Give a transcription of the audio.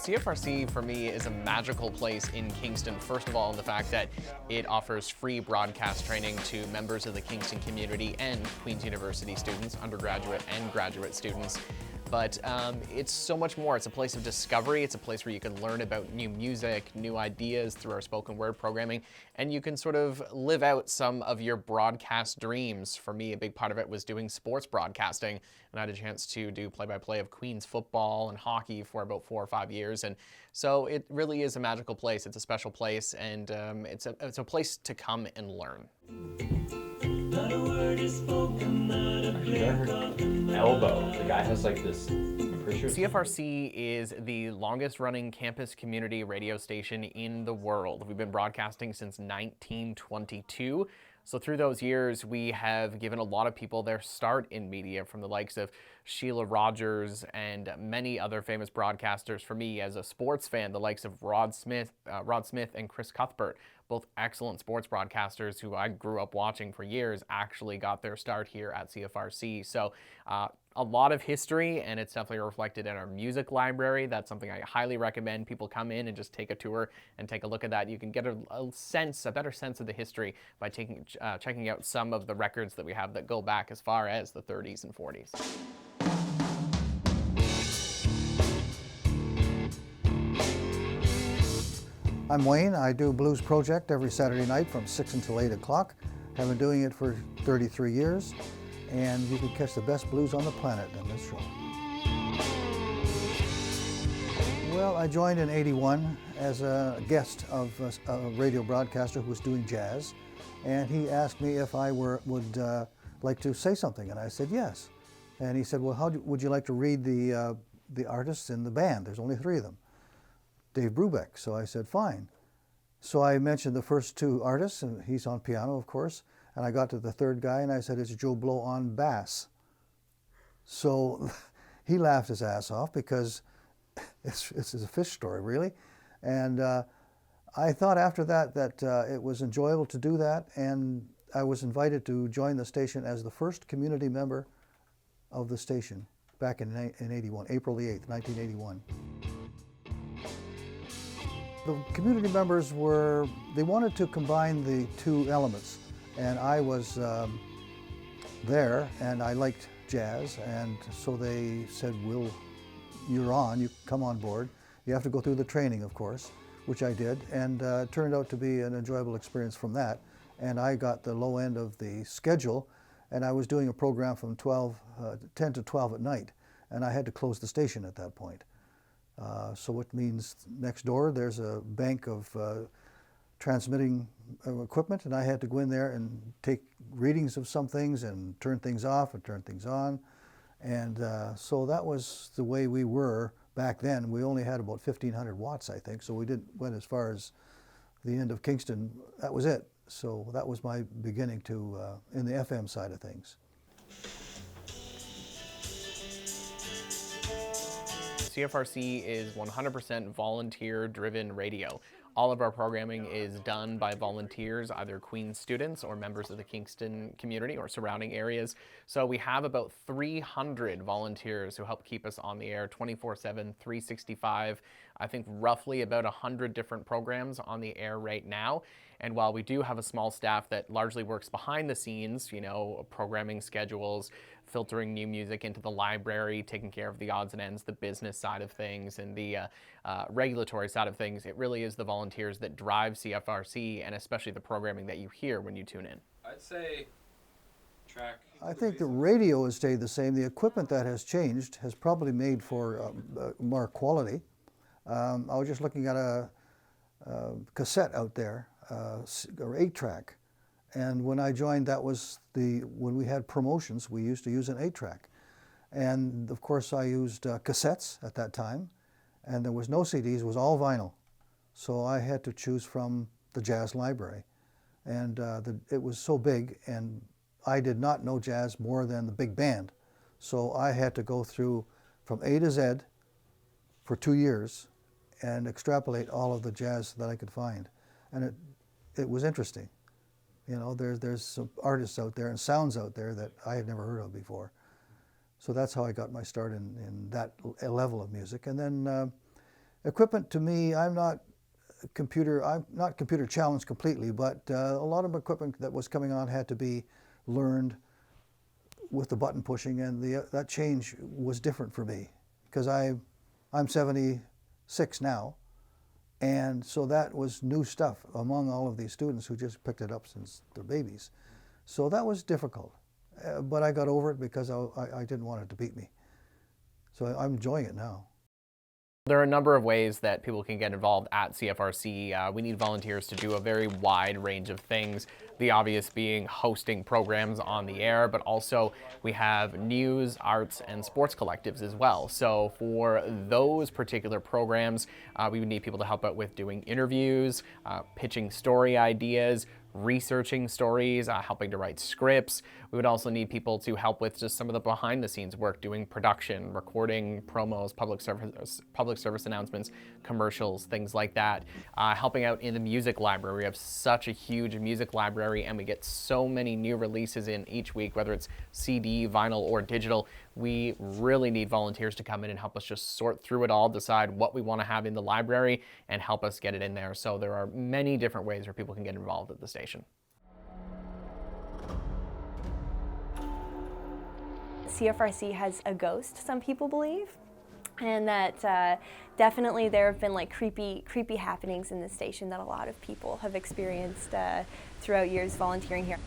CFRC for me is a magical place in Kingston, first of all, in the fact that it offers free broadcast training to members of the Kingston community and Queen's University students, undergraduate and graduate students. But it's so much more. It's a place of discovery. It's a place where you can learn about new music, new ideas through our spoken word programming, and you can sort of live out some of your broadcast dreams. For me, a big part of it was doing sports broadcasting, and I had a chance to do play-by-play of Queen's football and hockey for about 4 or 5 years. And so it really is a magical place. It's a special place, and it's a place to come and learn. Not a word is spoken, not a blink of an elbow. The guy has like this. CFRC is the longest running campus community radio station in the world. We've been broadcasting since 1922. So through those years, we have given a lot of people their start in media, from the likes of Sheila Rogers and many other famous broadcasters. For me, as a sports fan, the likes of Rod Smith and Chris Cuthbert, both excellent sports broadcasters who I grew up watching for years, actually got their start here at CFRC. So a lot of history, and it's definitely reflected in our music library. That's something I highly recommend people come in and just take a tour and take a look at that. You can get a better sense of the history by checking out some of the records that we have that go back as far as the 30s and 40s. I'm Wayne. I do Blues Project every Saturday night from 6 until 8 o'clock. Have been doing it for 33 years, and you can catch the best blues on the planet in this show. Well, I joined in '81 as a guest of a radio broadcaster who was doing jazz, and he asked me if I would like to say something, and I said yes. And he said, well, would you like to read the artists in the band? There's only 3 of them. Dave Brubeck. So I said, fine. So I mentioned the first 2 artists, and he's on piano, of course, and I got to the 3rd guy, and I said, it's Joe Blow on bass. So he laughed his ass off, because it's a fish story, really. And I thought after that it was enjoyable to do that, and I was invited to join the station as the first community member of the station back in 81, April the 8th, 1981. The community members they wanted to combine the 2 elements, and I was there, and I liked jazz, and so they said, you're on, you come on board. You have to go through the training, of course, which I did, and it turned out to be an enjoyable experience from that. And I got the low end of the schedule, and I was doing a program from 10 to 12 at night, and I had to close the station at that point. So it means next door there's a bank of transmitting equipment, and I had to go in there and take readings of some things and turn things off and turn things on. And so that was the way we were back then. We only had about 1,500 watts, I think, so we went as far as the end of Kingston. That was it. So that was my beginning in the FM side of things. CFRC is 100% volunteer-driven radio. All of our programming is done by volunteers, either Queen's students or members of the Kingston community or surrounding areas. So we have about 300 volunteers who help keep us on the air 24/7, 365. I think roughly about 100 different programs on the air right now. And while we do have a small staff that largely works behind the scenes, programming schedules, filtering new music into the library, taking care of the odds and ends, the business side of things, and the regulatory side of things, it really is the volunteers that drive CFRC, and especially the programming that you hear when you tune in. I'd say track. I think the radio has stayed the same. The equipment that has changed has probably made for more quality. I was just looking at a cassette out there, or 8-track. And when I joined, that was when we had promotions, we used to use an 8-track. And of course I used cassettes at that time, and there was no CDs, it was all vinyl. So I had to choose from the jazz library. And it was so big, and I did not know jazz more than the big band. So I had to go through from A to Z for 2 years and extrapolate all of the jazz that I could find. And it was interesting. There's some artists out there and sounds out there that I had never heard of before. So that's how I got my start in that level of music. And then Equipment to me, I'm not computer challenged completely, but a lot of equipment that was coming on had to be learned with the button pushing, and that change was different for me because I'm 76 now, and so that was new stuff among all of these students who just picked it up since they're babies. So that was difficult, but I got over it because I didn't want it to beat me. So I'm enjoying it now. There are a number of ways that people can get involved at CFRC. We need volunteers to do a very wide range of things. The obvious being hosting programs on the air, but also we have news, arts, and sports collectives as well. So for those particular programs, we would need people to help out with doing interviews, pitching story ideas, researching stories, helping to write scripts. We would also need people to help with just some of the behind the scenes work, doing production, recording promos, public service announcements, commercials, things like that. Helping out in the music library. We have such a huge music library and we get so many new releases in each week, whether it's CD, vinyl, or digital. We really need volunteers to come in and help us just sort through it all, decide what we want to have in the library, and help us get it in there. So there are many different ways where people can get involved at the station. CFRC has a ghost, some people believe, and that definitely there have been like creepy happenings in the station that a lot of people have experienced throughout years volunteering here.